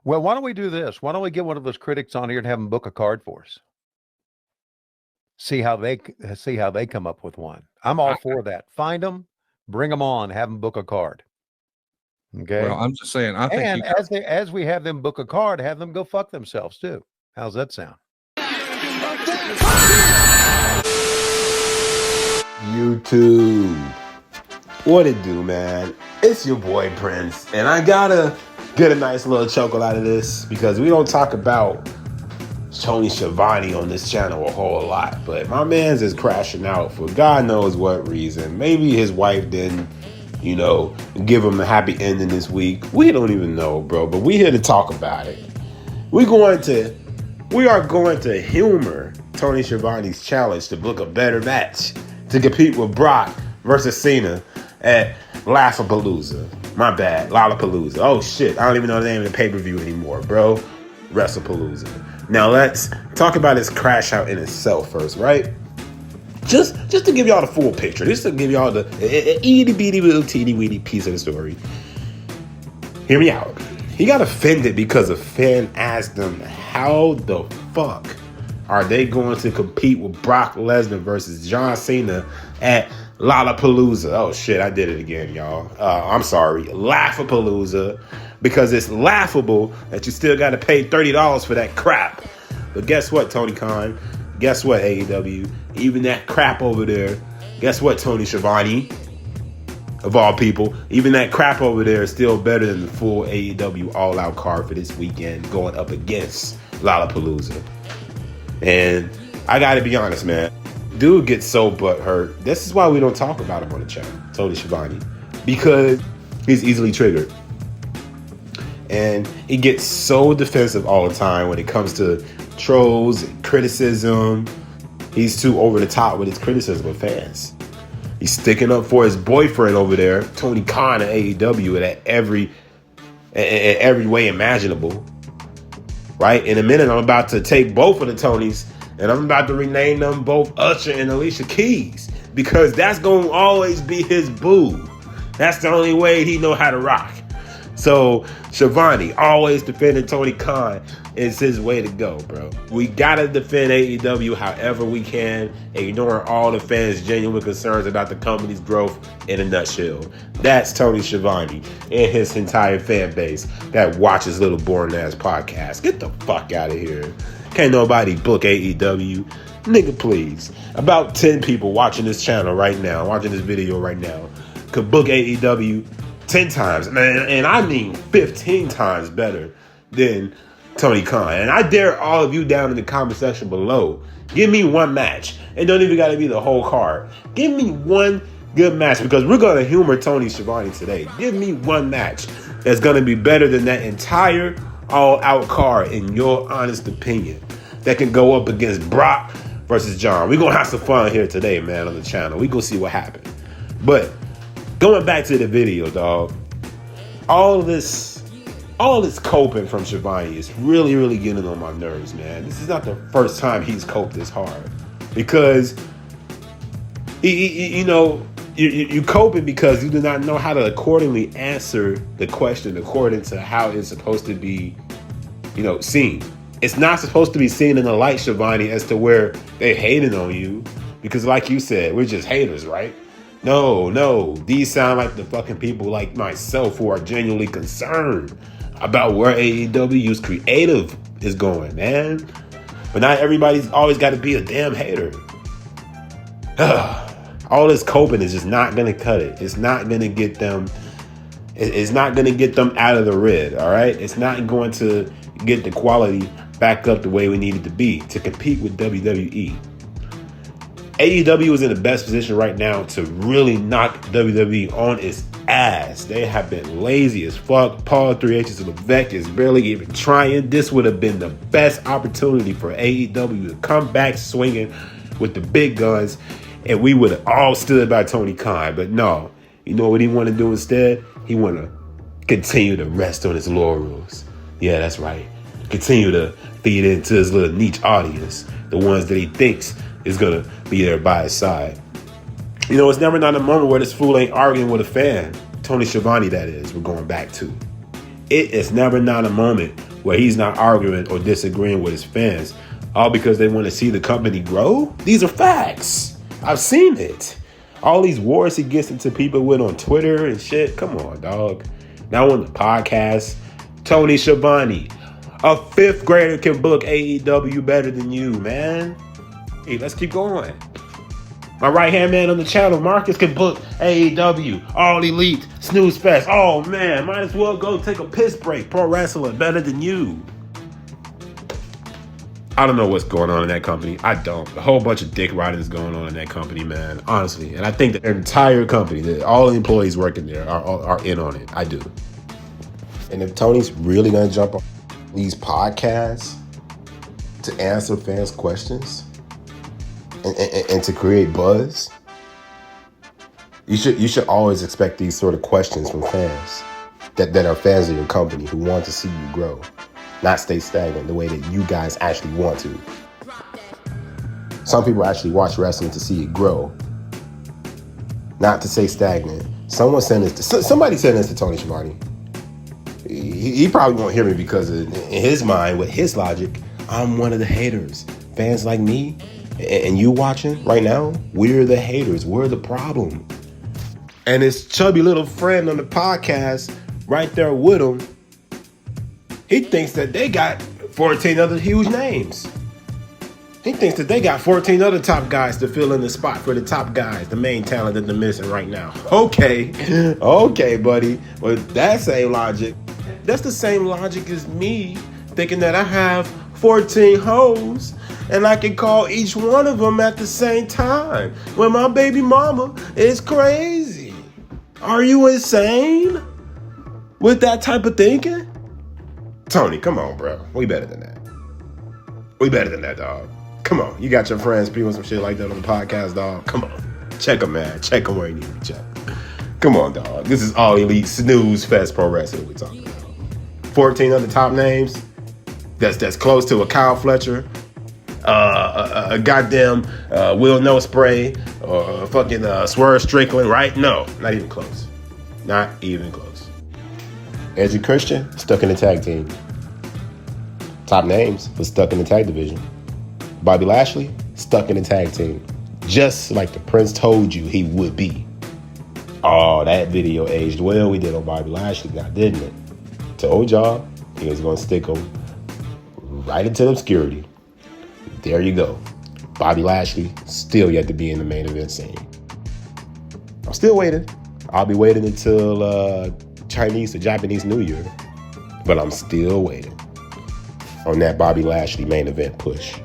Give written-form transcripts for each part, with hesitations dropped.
Well, why don't we do this? Why don't we get one of those critics on here and have them book a card for us? See how they come up with one. I'm all for that. Find them, bring them on, have them book a card. Okay. Well, I'm just saying. I think And as we have them book a card, have them go fuck themselves too. How's that sound? YouTube. What it do, man? It's your boy Prince, and I gotta get a nice little chuckle out of this because we don't talk about Tony Schiavone on this channel a whole lot, but my man's is crashing out for God knows what reason. Maybe his wife didn't, give him a happy ending this week. We don't even know, bro, but we here to talk about it. We are going to humor Tony Schiavone's challenge to book a better match to compete with Brock versus Cena at Laughapalooza. My bad, Lollapalooza. Oh shit, I don't even know the name of the pay-per-view anymore, bro. WrestlePalooza. Now let's talk about his crash out in itself first, right? Just to give y'all the full picture, just to give y'all the itty bitty little teeny weeny piece of the story. Hear me out. He got offended because a fan asked him how the fuck are they going to compete with Brock Lesnar versus John Cena at Lollapalooza. Oh shit, I did it again, y'all. I'm sorry. Laughapalooza. Because it's laughable that you still got to pay $30 for that crap. But guess what, Tony Kahn? Guess what, AEW? Even that crap over there. Guess what, Tony Schiavone? Of all people. Even that crap over there is still better than the full AEW all-out card for this weekend going up against Lollapalooza. And I got to be honest, man. Dude gets so butthurt. This is why we don't talk about him on the channel, Tony Schiavone. Because he's easily triggered. And he gets so defensive all the time when it comes to trolls and criticism. He's too over the top with his criticism of fans. He's sticking up for his boyfriend over there, Tony Kahn at AEW, at every way imaginable. Right? In a minute, I'm about to take both of the Tonys and I'm about to rename them both Usher and Alicia Keys because that's going to always be his boo. That's the only way he know how to rock. So Schiavone always defending Tony Khan is his way to go, bro. We gotta defend AEW however we can, ignoring all the fans' genuine concerns about the company's growth in a nutshell. That's Tony Schiavone and his entire fan base that watches little boring ass podcasts. Get the fuck out of here. Can't nobody book AEW. Nigga, please. About 10 people watching this channel right now, watching this video right now, could book AEW 10 times, and I mean 15 times better than Tony Khan. And I dare all of you down in the comment section below, give me one match. It don't even got to be the whole card. Give me one good match because we're going to humor Tony Schiavone today. Give me one match that's going to be better than that entire all-out card in your honest opinion that can go up against Brock versus John. We're going to have some fun here today, man, on the channel. We're going to see what happens. But going back to the video, dog, all this coping from Schiavone is really, really getting on my nerves, man. This is not the first time he's coped this hard because, you coping because you do not know how to accordingly answer the question according to how it's supposed to be, seen. It's not supposed to be seen in the light, Schiavone, as to where they hating on you because, like you said, we're just haters, right? No. These sound like the fucking people like myself who are genuinely concerned about where AEW's creative is going, man. But not everybody's always got to be a damn hater. All this coping is just not going to cut it. It's not going to get them. It's not going to get them out of the red, all right? It's not going to get the quality back up the way we need it to be to compete with WWE. AEW is in the best position right now to really knock WWE on its ass. They have been lazy as fuck. Paul 3H's Levesque is barely even trying. This would have been the best opportunity for AEW to come back swinging with the big guns, and we would have all stood by Tony Khan. But no, you know what he want to do instead? He want to continue to rest on his laurels. Yeah, that's right. Continue to feed into his little niche audience, the ones that he thinks is going to be there by his side. It's never not a moment where this fool ain't arguing with a fan. Tony Schiavone, that is, we're going back to. It is never not a moment where he's not arguing or disagreeing with his fans, all because they want to see the company grow? These are facts. I've seen it. All these wars he gets into people with on Twitter and shit. Come on, dog. Now on the podcast, Tony Schiavone, a fifth grader can book AEW better than you, man. Hey, let's keep going. My right-hand man on the channel, Marcus, can book AEW, All Elite, Snooze Fest. Oh, man, might as well go take a piss break. Pro wrestling better than you. I don't know what's going on in that company. I don't. A whole bunch of dick riding is going on in that company, man. Honestly. And I think the entire company, all the employees working there are in on it. I do. And if Tony's really going to jump on these podcasts to answer fans' questions and to create buzz, you should always expect these sort of questions from fans that are fans of your company who want to see you grow, not stay stagnant the way that you guys actually want to. Some people actually watch wrestling to see it grow, not to stay stagnant. Somebody sent this to Tony Schiavone. He probably won't hear me because in his mind, with his logic, I'm one of the haters. Fans like me and you watching right now, we're the haters. We're the problem. And his chubby little friend on the podcast right there with him, he thinks that they got 14 other huge names. He thinks that they got 14 other top guys to fill in the spot for the top guys, the main talent that they're missing right now. Okay, buddy. With that same logic, that's the same logic as me thinking that I have 14 hoes and I can call each one of them at the same time when my baby mama is crazy. Are you insane with that type of thinking? Tony, come on, bro. We better than that. We better than that, dog. Come on. You got your friends spewing some shit like that on the podcast, dog. Come on. Check them, man. Check them where you need to be checked. Come on, dog. This is All Elite Snooze Fest Pro Wrestling we're talking about. 14 other top names. That's close to a Kyle Fletcher, a goddamn Will No Spray, or a fucking Swerve Strickland, right? No, not even close. Not even close. Edge and Christian, stuck in the tag team. Top names, but stuck in the tag division. Bobby Lashley, stuck in the tag team. Just like the Prince told you he would be. Oh, that video aged well. We did on Bobby Lashley now, didn't it? Told y'all he was going to stick him right into obscurity. There you go. Bobby Lashley still yet to be in the main event scene. I'm still waiting. I'll be waiting until Chinese or Japanese New Year. But I'm still waiting on that Bobby Lashley main event push.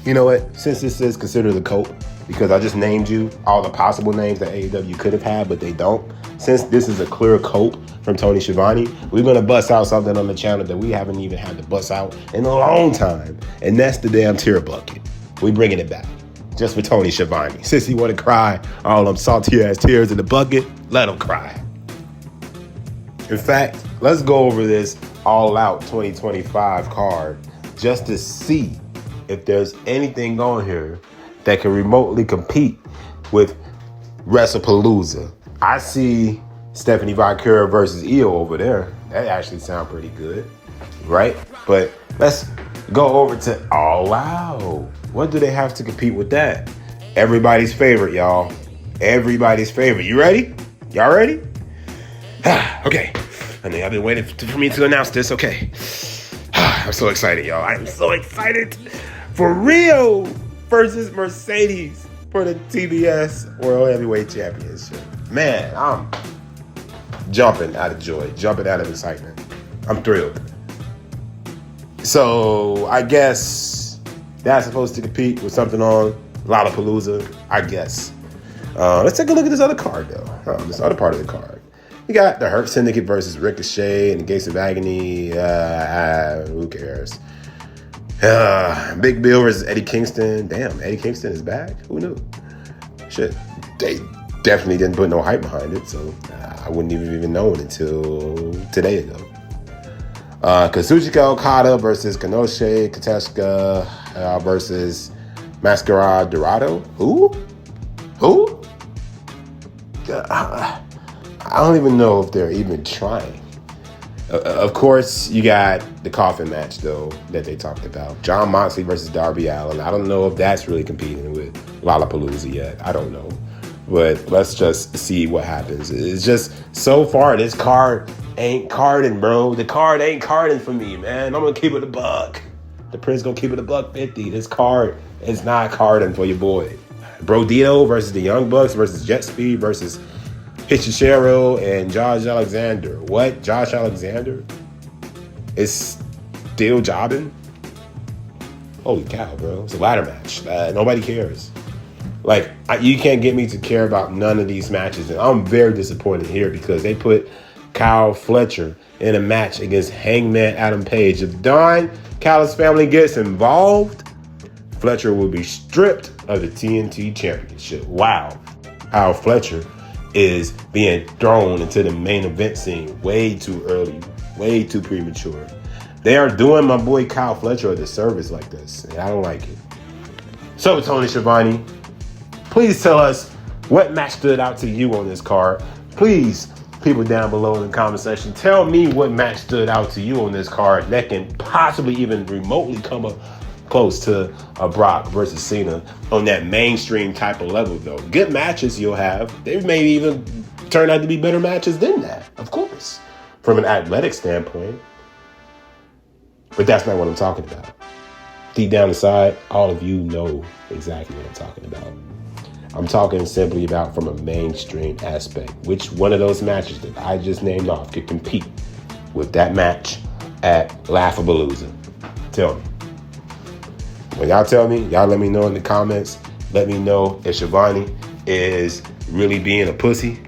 You know what? Since this is considered a cult, because I just named you all the possible names that AEW could have had, but they don't. Since this is a clear cope from Tony Schiavone, we're going to bust out something on the channel that we haven't even had to bust out in a long time. And that's the damn tear bucket. We bringing it back. Just for Tony Schiavone. Since he want to cry all them salty ass tears in the bucket, let him cry. In fact, let's go over this All Out 2025 card just to see if there's anything on here that can remotely compete with WrestlePalooza. I see Stephanie Valkyria versus Io over there. That actually sounds pretty good, right? But let's go over to All Out. What do they have to compete with that? Everybody's favorite, y'all. Everybody's favorite. You ready? Y'all ready? Okay. I mean, I've been waiting for me to announce this. Okay. I'm so excited, y'all. I'm so excited for Rio versus Mercedes for the TBS World Heavyweight Championship. Man, I'm jumping out of joy, jumping out of excitement. I'm thrilled. So I guess that's supposed to compete with something on Lollapalooza, I guess. Let's take a look at this other card, though. This other part of the card. You got the Hurt Syndicate versus Ricochet and the Gates of Agony. Who cares? Big Bill versus Eddie Kingston. Damn, Eddie Kingston is back? Who knew? Shit. They definitely didn't put no hype behind it, so I wouldn't even know it until today ago. Kazuchika Okada versus Konosuke Takeshita versus Mascara Dorado. Who? I don't even know if they're even trying. Of course, you got the coffin match, though, that they talked about. Jon Moxley versus Darby Allin. I don't know if that's really competing with Lollapalooza yet. I don't know. But let's just see what happens. It's just, so far, this card ain't carding, bro. The card ain't carding for me, man. I'm going to keep it a buck. The Prince going to keep it a $150. This card is not carding for your boy. Brodito versus the Young Bucks versus Jet Speed versus Hichishiro and Josh Alexander. What? Josh Alexander is still jobbing? Holy cow, bro. It's a ladder match. Nobody cares. Like, you can't get me to care about none of these matches. And I'm very disappointed here because they put Kyle Fletcher in a match against Hangman Adam Page. If Don Callis family gets involved, Fletcher will be stripped of the TNT Championship. Wow. Kyle Fletcher is being thrown into the main event scene way too early, way too premature. They are doing my boy Kyle Fletcher a disservice like this, and I don't like it. So, Tony Schiavone, please tell us what match stood out to you on this card. Please, people down below in the comment section, tell me what match stood out to you on this card that can possibly even remotely come up close to a Brock versus Cena on that mainstream type of level, though. Good matches you'll have. They may even turn out to be better matches than that, of course, from an athletic standpoint. But that's not what I'm talking about. Deep down inside, all of you know exactly what I'm talking about. I'm talking simply about from a mainstream aspect. Which one of those matches that I just named off could compete with that match at Laugh-A-Palooza? Tell me. When y'all tell me, y'all let me know in the comments. Let me know if Schiavone is really being a pussy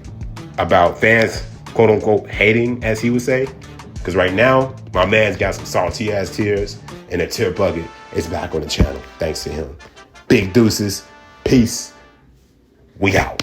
about fans, quote unquote, hating, as he would say. Because right now, my man's got some salty ass tears and a tear bucket is back on the channel. Thanks to him. Big deuces. Peace. We out.